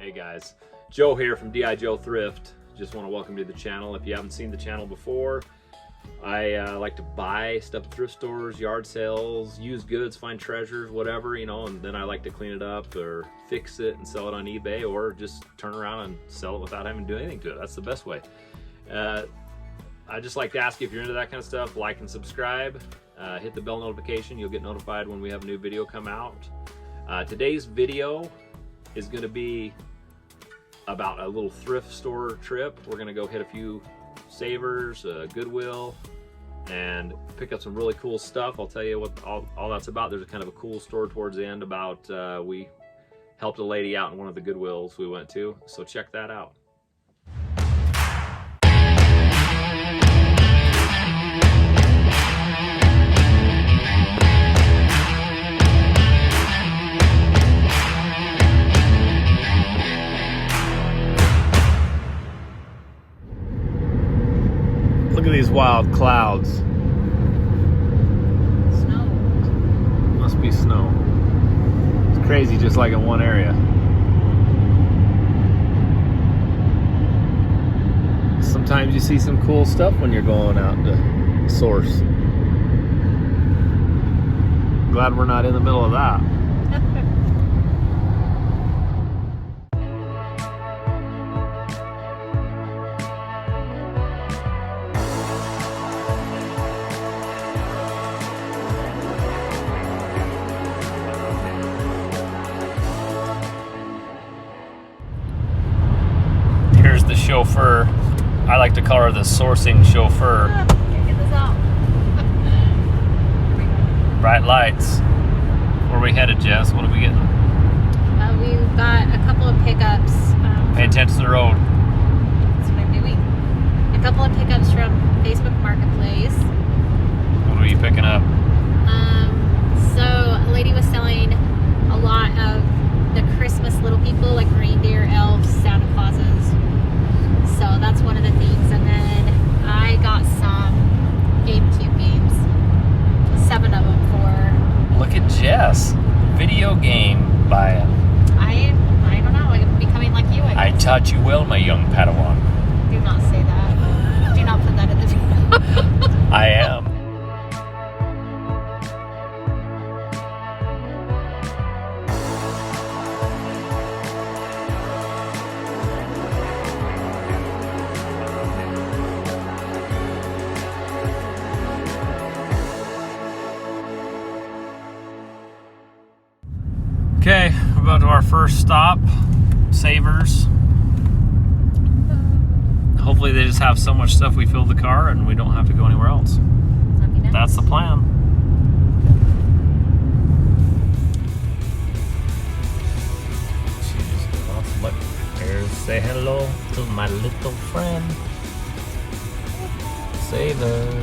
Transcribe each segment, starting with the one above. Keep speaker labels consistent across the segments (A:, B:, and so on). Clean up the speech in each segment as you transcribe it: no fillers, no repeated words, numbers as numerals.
A: Hey guys, Joe here from D.I. Joe Thrift. Just want to welcome you to the channel. If you haven't seen the channel before, I like to buy stuff at thrift stores, yard sales, used goods, find treasures, whatever, you know, and then I like to clean it up or fix it and sell it on eBay, or just turn around and sell it without having to do anything to it. That's the best way. I just like to ask you, if you're into that kind of stuff, like and subscribe. Hit the bell notification. You'll get notified when we have a new video come out. Today's video is going to be about a little thrift store trip. We're going to go hit a few Savers, Goodwill, and pick up some really cool stuff. I'll tell you what all that's about. There's a kind of a cool story towards the end about we helped a lady out in one of the Goodwills we went to, so check that out. Look at these wild clouds.
B: Snow.
A: Must be snow. It's crazy, just like in one area. Sometimes you see some cool stuff when you're going out to source. Glad we're not in the middle of that. Here's the chauffeur. I like to call her the sourcing chauffeur.
B: Get this out.
A: Bright lights. Where are we headed, Jess? What are we getting?
B: We've got a couple of pickups.
A: Pay attention to the road.
B: That's what I'm doing. A couple of pickups from Facebook Marketplace.
A: What are you picking up?
B: So a lady was selling a lot of the Christmas little people, like reindeer, elves, Santa Clauses. So that's one of the things. And then I got some GameCube games. 7 of them for...
A: Look at Jess. Video game buyer.
B: I don't know. I'm becoming like you, I
A: I
B: guess.
A: taught you well, my young Padawan.
B: Do not say that. Do not put that in the video.
A: I am. Okay, we're about to our first stop, Savers. Hopefully they just have so much stuff we fill the car and we don't have to go anywhere else.
B: That'd be nice.
A: That's the plan. Here's say hello to my little friend. Saver.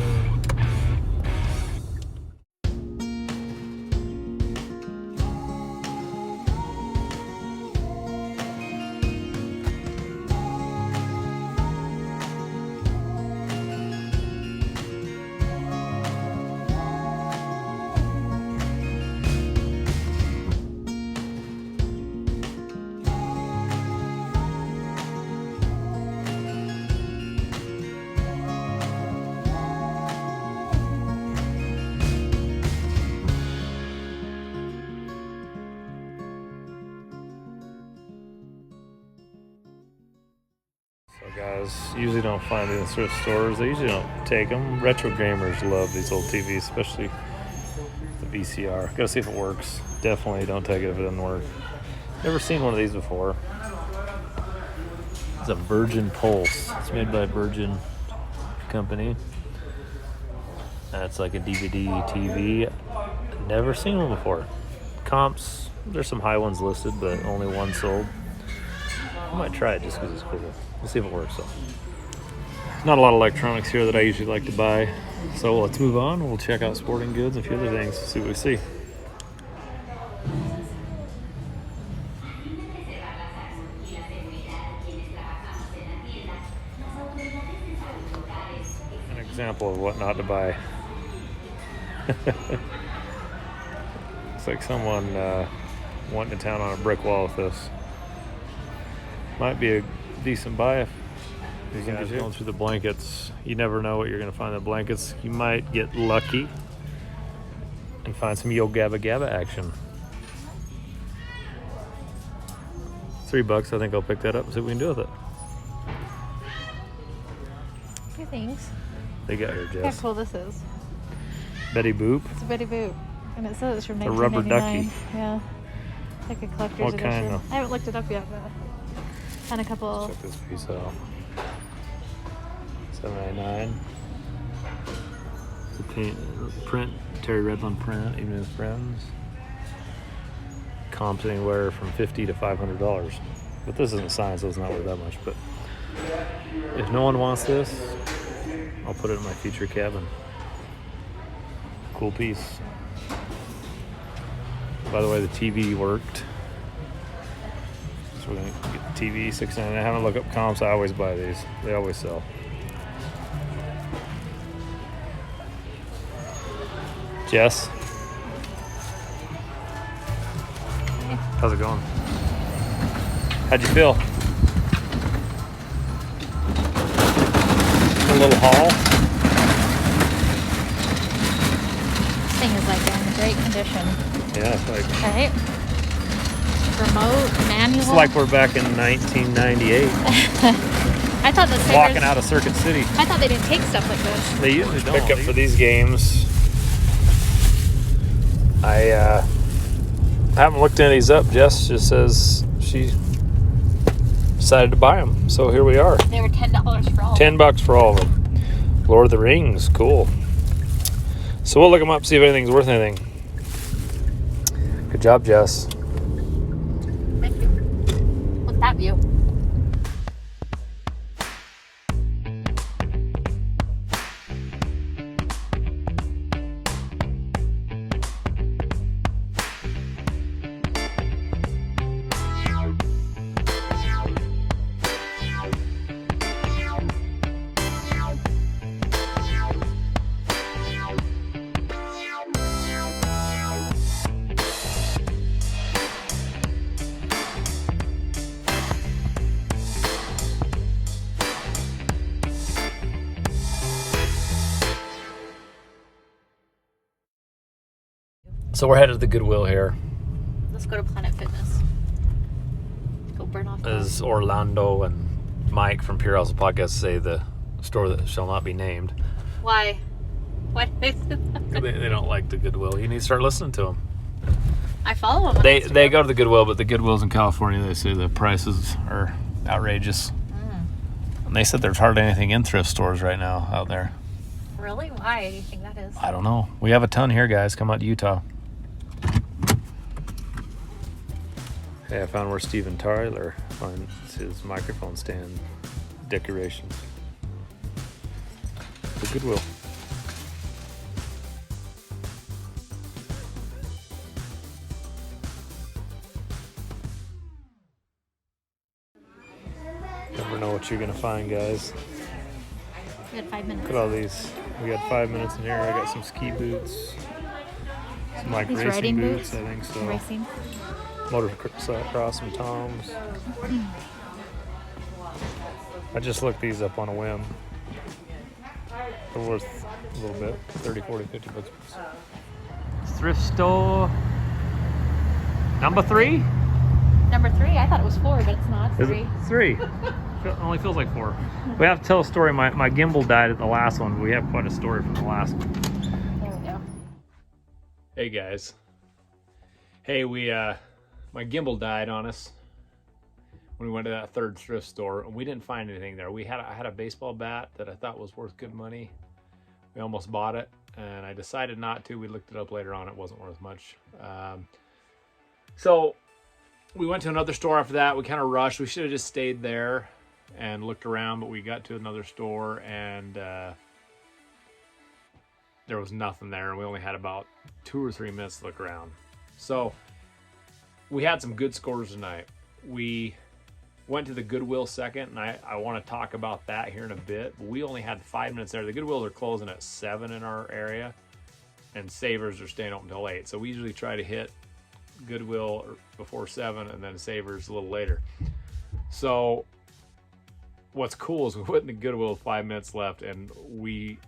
A: So guys, usually don't find it in thrift stores. They usually don't take them. Retro gamers love these old TVs, especially the VCR. Gotta see if it works. Definitely don't take it if it doesn't work. Never seen one of these before. It's a Virgin Pulse. It's made by Virgin Company. That's like a DVD TV. Never seen one before. Comps, there's some high ones listed, but only one sold. I might try it just because it's cool. We'll see if it works though. Not a lot of electronics here that I usually like to buy. So let's move on. We'll check out sporting goods and a few other things, see what we see. An example of what not to buy. Looks like someone went to town on a brick wall with this.
C: Might be a decent buy if you guys going through the blankets. You never know what you're going to find in the blankets. You might get lucky and find some Yo Gabba Gabba action. $3. I think I'll pick that up and see what we can do with it.
B: Two things.
C: They got here,
B: Look how
C: Jess.
B: cool this is.
C: Betty Boop.
B: It's a Betty Boop. And it says it's from
C: A rubber
B: 1999.
C: ducky.
B: Yeah. It's like a collector's
C: What
B: edition.
C: kind of-
B: I haven't looked it up yet, but and a couple.
C: Check this piece out. $7.99. It's a print, Terry Redland print, even his friends. Comps anywhere from $50 to $500. But this isn't signed, so it's not worth that much. But if no one wants this, I'll put it in my future cabin. Cool piece. By the way, the TV worked. So we're gonna get the TV, $6.99. I haven't looked up comps. I always buy these. They always sell. Jess, how's it going? How'd you feel? A little haul.
B: This thing is like in great condition.
C: Yeah, it's like
B: Right? Remote, manual.
C: it's like we're back in 1998,
B: I thought the Savers,
C: walking out of Circuit City.
B: I thought they didn't take stuff like this.
C: They usually don't. Pick up for these games. I haven't looked any of these up. Jess just says she decided to buy them, so here we are.
B: They were $10 for all.
C: $10 for all of them. Lord of the Rings, cool. So we'll look them up, see if anything's worth anything. Good job, Jess.
B: Thank you. Look at that view.
C: So we're headed to the Goodwill here.
B: Let's go to Planet Fitness. Go burn off.
C: As Orlando and Mike from Pure House Podcast say, the store that shall not be named.
B: Why? What?
C: They don't like the Goodwill. You need to start listening to them.
B: I follow them. On
C: They
B: Instagram.
C: go to the Goodwill, but the Goodwills in California, they say the prices are outrageous. And they said there's hardly anything in thrift stores right now out there.
B: Really? Why do you think that is?
C: I don't know. We have a ton here, guys. Come out to Utah. Hey, I found where Steven Tyler finds his microphone stand decorations. The Goodwill. Never know what you're gonna find, guys.
B: We had 5 minutes.
C: Look at all these. We got 5 minutes in here. I got some ski boots. Some like
B: These
C: racing
B: riding
C: boots, I think so.
B: Racing.
C: Motocross, some Toms. I just looked these up on a whim. They're worth a little bit, 30, 40, 50 bucks. Thrift store number 3?
B: Number 3? I thought it was 4, but it's not. It's
C: Is
B: 3.
C: it 3? It only feels like 4. We have to tell a story. My gimbal died at the last one. We have quite a story from the last one.
B: There we go.
A: Hey guys. Hey, my gimbal died on us when we went to that third thrift store, and we didn't find anything there. I had a baseball bat that I thought was worth good money. We almost bought it, and I decided not to. We looked it up later on. It wasn't worth much. So we went to another store after that. We kind of rushed. We should have just stayed there and looked around, but we got to another store, and there was nothing there, and we only had about 2 or 3 minutes to look around. So we had some good scores tonight. We went to the Goodwill second, and I want to talk about that here in a bit. But we only had 5 minutes there. The Goodwills are closing at 7 in our area, and Savers are staying open until 8. So we usually try to hit Goodwill before 7 and then Savers a little later. So what's cool is we went in the Goodwill with 5 minutes left and we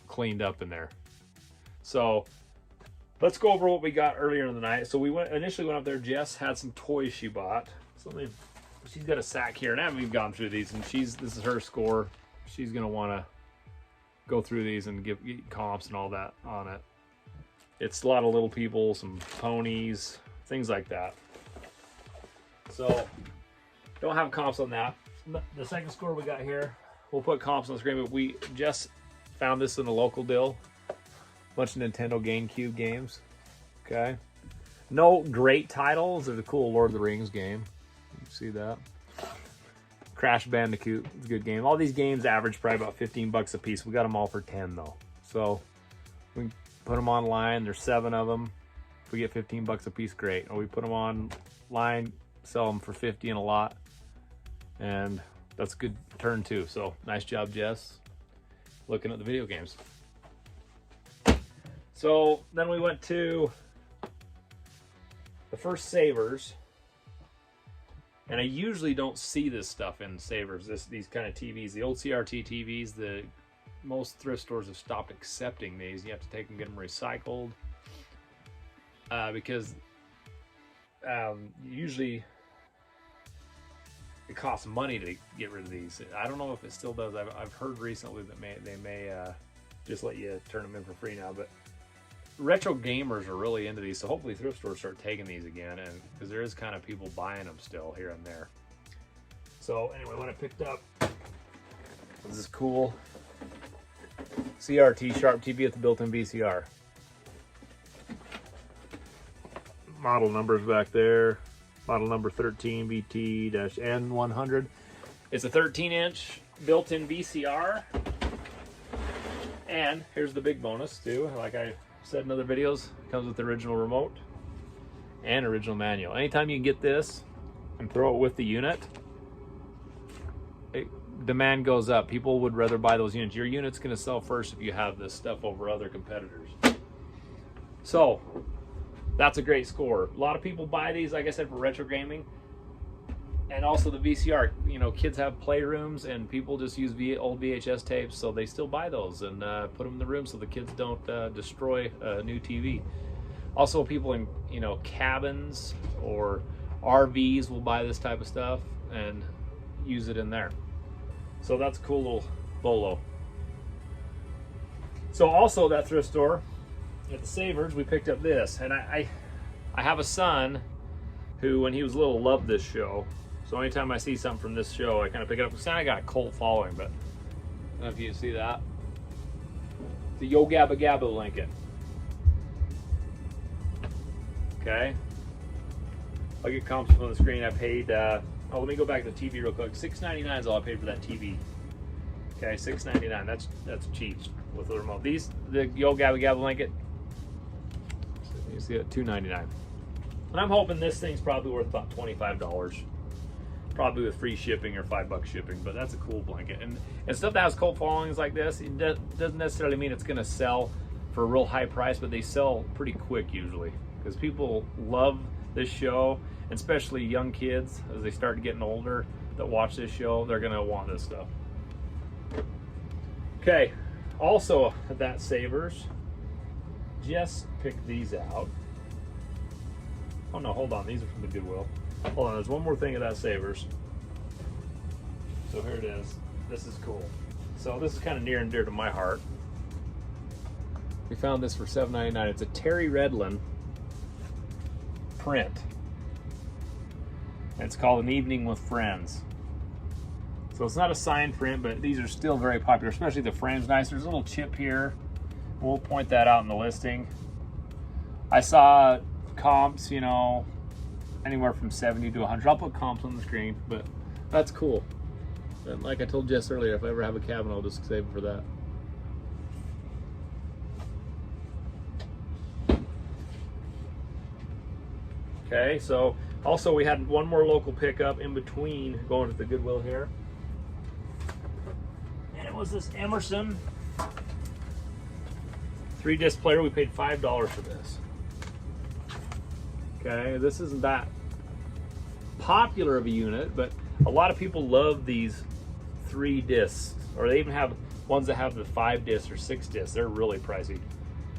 A: cleaned up in there. So let's go over what we got earlier in the night. So we initially went up there. Jess had some toys she bought. She's got a sack here, and I haven't even gone through these, and this is her score. She's gonna wanna go through these and get comps and all that on it. It's a lot of little people, some ponies, things like that. So don't have comps on that. The second score we got here, we'll put comps on the screen, but we just found this in a local deal. Bunch of Nintendo GameCube games. Okay. No great titles. There's a cool Lord of the Rings game. You see that? Crash Bandicoot. It's a good game. All these games average probably about 15 bucks a piece. We got them all for 10 though. So we can put them online. There's 7 of them. If we get 15 bucks a piece, great. Or we put them online, sell them for 50 in a lot. And that's a good turn too. So nice job, Jess, looking at the video games. So then we went to the first Savers. And I usually don't see this stuff in Savers, these kind of TVs. The old CRT TVs, most thrift stores have stopped accepting these. You have to take them, get them recycled. Because usually it costs money to get rid of these. I don't know if it still does. I've heard recently that they may just let you turn them in for free now. But retro gamers are really into these, so hopefully thrift stores start taking these again, and because there is kind of people buying them still here and there. So anyway, what I picked up was this cool CRT Sharp TV with the built-in VCR. Model numbers back there. Model number 13 BT-N100. It's a 13-inch built-in VCR. And here's the big bonus too, like I said in other videos, it comes with the original remote and original manual. Anytime you can get this and throw it with the unit, demand goes up. People would rather buy those units. Your unit's going to sell first if you have this stuff over other competitors. So that's a great score. A lot of people buy these, like I said, for retro gaming. And also the VCR, you know, kids have playrooms and people just use old VHS tapes, so they still buy those and put them in the room so the kids don't destroy a new TV. Also, people in, you know, cabins or RVs will buy this type of stuff and use it in there. So that's a cool little bolo. So also that thrift store at the Savers, we picked up this, and I have a son who, when he was little, loved this show. So anytime I see something from this show, I kind of pick it up. It's kind of got a cult following, but I don't know if you can see that. The Yo Gabba Gabba blanket. Okay. I'll get comps on the screen. I paid, let me go back to the TV real quick. $6.99 is all I paid for that TV. Okay, $6.99. That's cheap with the remote. The Yo Gabba Gabba blanket, you see it, $2.99. And I'm hoping this thing's probably worth about $25. Probably with free shipping or $5 shipping, but that's a cool blanket. And stuff that has cult followings like this, it doesn't necessarily mean it's gonna sell for a real high price, but they sell pretty quick usually because people love this show, and especially young kids as they start getting older that watch this show, they're gonna want this stuff. Okay, also at that Savers, Jess picked these out. Oh no, hold on, these are from the Goodwill. Hold on, there's one more thing at that Savers. So here it is. This is cool. So this is kind of near and dear to my heart. We found this for $7.99. It's a Terry Redlin print. And it's called An Evening with Friends. So it's not a signed print, but these are still very popular, especially the frame's nice. There's a little chip here. We'll point that out in the listing. I saw comps, you know, anywhere from 70 to 100. I'll put comps on the screen, but that's cool. And like I told Jess earlier, if I ever have a cabin, I'll just save it for that. Okay, so also we had one more local pickup in between going to the Goodwill here. And it was this Emerson 3-disc player. We paid $5 for this. Okay, this isn't that popular of a unit, but A lot of people love these 3 discs, or they even have ones that have the 5 discs or 6 discs. They're really pricey.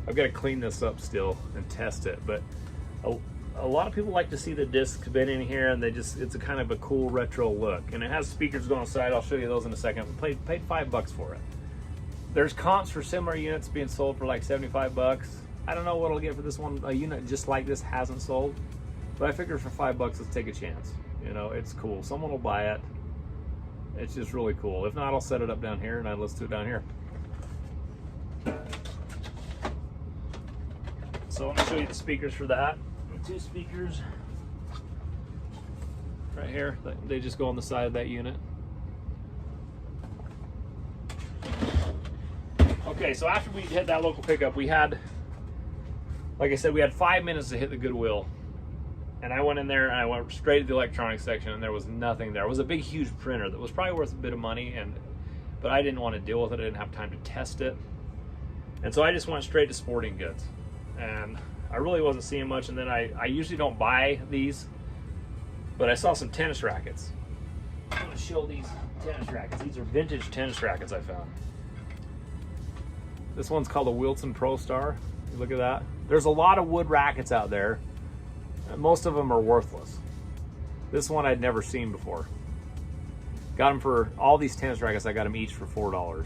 A: I've got to clean this up still and test it, but a lot of people like to see the discs been in here, and it's a kind of a cool retro look. And it has speakers going on the side. I'll show you those in a second. We paid $5 for it. There's comps for similar units being sold for like 75 bucks. I don't know what I'll get for this one. A unit just like this hasn't sold, but I figured for $5, let's take a chance. You know, it's cool. Someone will buy it. It's just really cool. If not, I'll set it up down here and I listen to it down here. So let me show you the speakers for that. 2 speakers right here. They just go on the side of that unit. Okay, so after we hit that local pickup, we had, like I said, we had 5 minutes to hit the Goodwill. And I went in there and I went straight to the electronics section, and there was nothing there. It was a big, huge printer that was probably worth a bit of money, but I didn't want to deal with it. I didn't have time to test it. And so I just went straight to sporting goods. And I really wasn't seeing much. And then I usually don't buy these, but I saw some tennis rackets. I'm going to show these tennis rackets. These are vintage tennis rackets I found. This one's called a Wilson Pro Star. Look at that. There's a lot of wood rackets out there. Most of them are worthless. This one I'd never seen before. Got them for all these tennis rackets. I got them each for $4,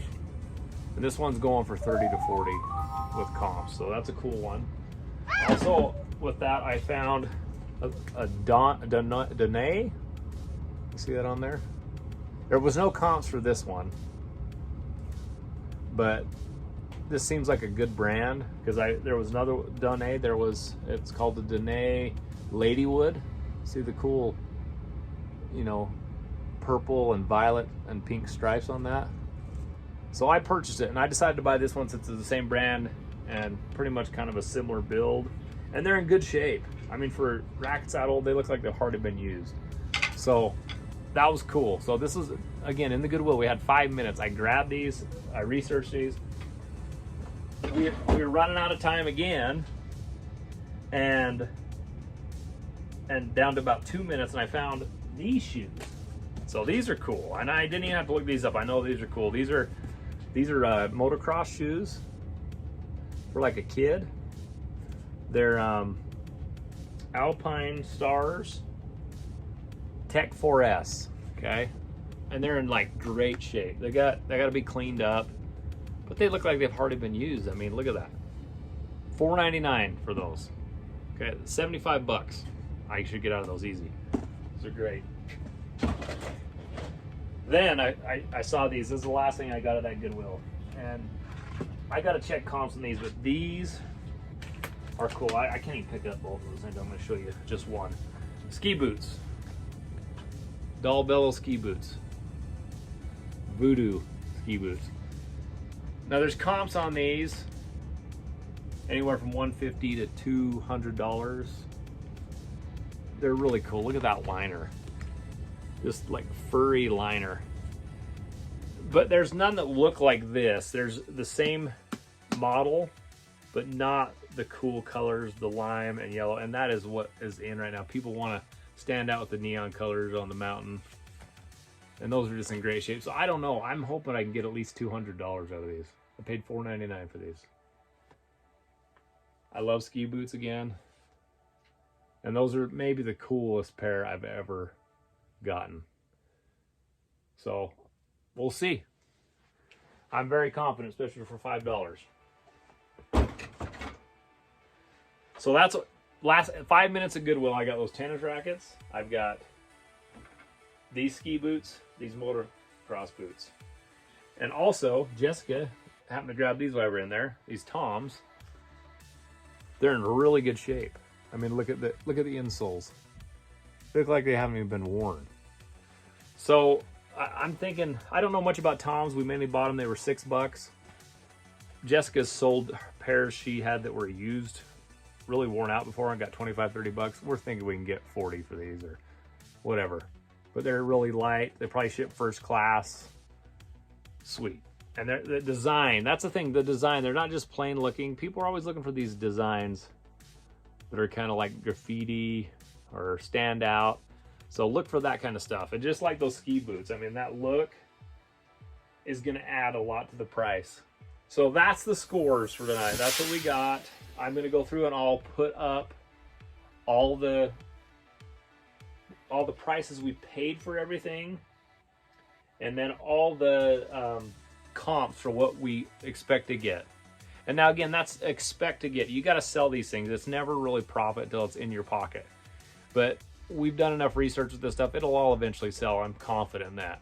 A: and this one's going for 30 to 40 with comps. So that's a cool one. Also, with that, I found a Danae. You see that on there? There was no comps for this one, but this seems like a good brand because there was another Danae. It's called the Danae Ladywood. See the cool, you know, purple and violet and pink stripes on that. So I purchased it, and I decided to buy this one since it's the same brand and pretty much kind of a similar build, and they're in good shape. I mean, for rackets that old, they look like they've hardly been used. So that was cool. So this was, again, in the Goodwill. We had 5 minutes. I grabbed these, I researched these. We were running out of time again, and down to about 2 minutes, and I found these shoes. So these are cool, and I didn't even have to look these up. I know these are cool. These are motocross shoes for like a kid. They're Alpine Stars Tech 4S, okay, and they're in like great shape. They got to be cleaned up, but they look like they've hardly been used. I mean, look at that. $4.99 for those. Okay, 75 bucks. I should get out of those easy. These are great. Then I saw these. This is the last thing I got at that Goodwill, and I got to check comps on these, but these are cool. I can't even pick up both of those. I'm going to show you just one. Ski boots. Doll Bellow ski boots. Voodoo ski boots. Now there's comps on these anywhere from $150 to $200. They're really cool. Look at that liner. Just like furry liner. But there's none that look like this. There's the same model, but not the cool colors, the lime and yellow. And that is what is in right now. People want to stand out with the neon colors on the mountain. And those are just in great shape. So I don't know. I'm hoping I can get at least $200 out of these. I paid $4.99 for these. I love ski boots again. And those are maybe the coolest pair I've ever gotten. So we'll see. I'm very confident, especially for $5. So that's last 5 minutes of Goodwill. I got those tennis rackets. I've got these ski boots, these motocross boots. And also, Jessica happened to grab these while we were in there. These Toms. They're in really good shape. I mean, look at the insoles. They look like they haven't even been worn. So I'm thinking, I don't know much about Toms. We mainly bought them. They were $6. Jessica's sold pairs she had that were used, really worn out before, and got 25, 30 bucks. We're thinking we can get 40 for these or whatever. But they're really light. They probably ship first class. Sweet. And the design, that's the thing, the design, they're not just plain looking. People are always looking for these designs that are kind of like graffiti or stand out. So look for that kind of stuff. And just like those ski boots, I mean, that look is going to add a lot to the price. So that's the scores for tonight. That's what we got. I'm going to go through and I'll put up all the prices we paid for everything, and then all the comps for what we expect to get. And now again, that's expect to get. You got to sell these things. It's never really profit until it's in your pocket. But we've done enough research with this stuff. It'll all eventually sell. I'm confident in that.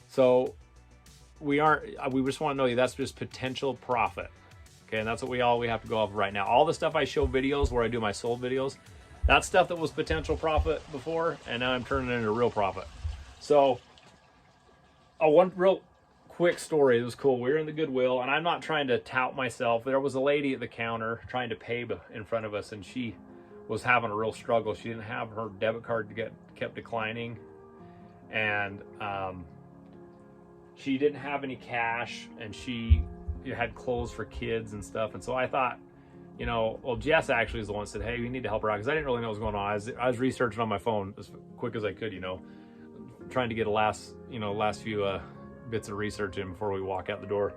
A: So we just want to know that's just potential profit. Okay, and that's what we have to go off of right now. All the stuff I show videos where I do my sold videos, that's stuff that was potential profit before, and now I'm turning it into real profit. So one real quick story. It was cool. We were in the Goodwill, and I'm not trying to tout myself. There was a lady at the counter trying to pay in front of us, and she was having a real struggle. She didn't have her debit card kept declining, and she didn't have any cash, and she had clothes for kids and stuff. And so I thought, well, Jess actually is the one that said, hey, we need to help her out, because I didn't really know what was going on. I was researching on my phone as quick as I could, trying to get a last few bits of research in before we walk out the door.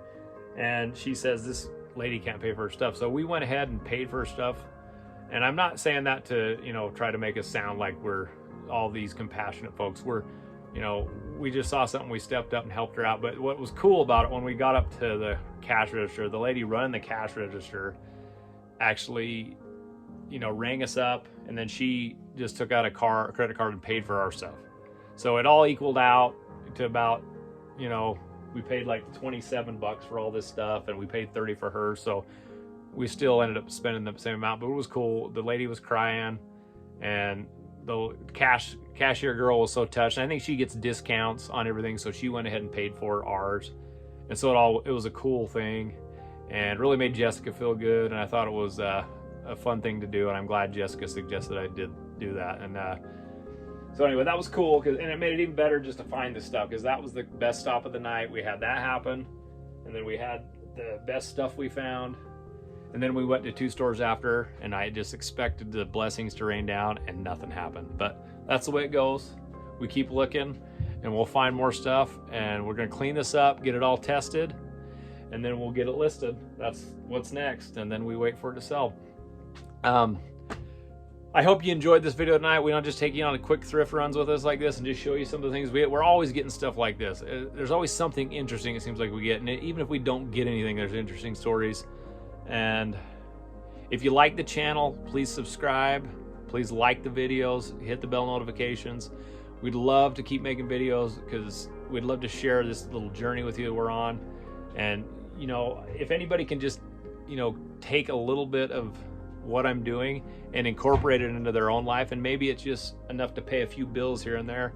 A: And she says this lady can't pay for her stuff. So we went ahead and paid for her stuff. And I'm not saying that to, try to make us sound like we're all these compassionate folks. We just saw something, we stepped up and helped her out. But what was cool about it, when we got up to the cash register, the lady running the cash register actually, rang us up, and then she just took out a credit card and paid for our stuff. So it all equaled out to about, we paid like $27 for all this stuff, and we paid $30 for her. So we still ended up spending the same amount, but it was cool. The lady was crying, and the cashier girl was so touched. And I think she gets discounts on everything, so she went ahead and paid for ours. And so it was a cool thing, and really made Jessica feel good. And I thought it was a fun thing to do, and I'm glad Jessica suggested I did do that. And so anyway, that was cool, and it made it even better just to find this stuff, because that was the best stop of the night. We had that happen, and then we had the best stuff we found. And then we went to 2 stores after, and I just expected the blessings to rain down, and nothing happened. But that's the way it goes. We keep looking, and we'll find more stuff, and we're going to clean this up, get it all tested, and then we'll get it listed. That's what's next, and then we wait for it to sell. I hope you enjoyed this video tonight. We don't just take you on a quick thrift runs with us like this and just show you some of the things we get. We're always getting stuff like this. There's always something interesting, it seems like we get, and even if we don't get anything, there's interesting stories. And if you like the channel, please subscribe, please like the videos, hit the bell notifications. We'd love to keep making videos, because we'd love to share this little journey with you that we're on. And if anybody can just take a little bit of what I'm doing and incorporate it into their own life, and maybe it's just enough to pay a few bills here and there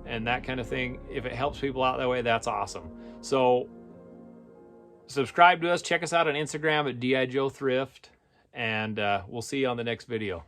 A: and that kind of thing, if it helps people out that way, that's awesome. So subscribe to us, check us out on Instagram at DI Joe Thrift, and we'll see you on the next video.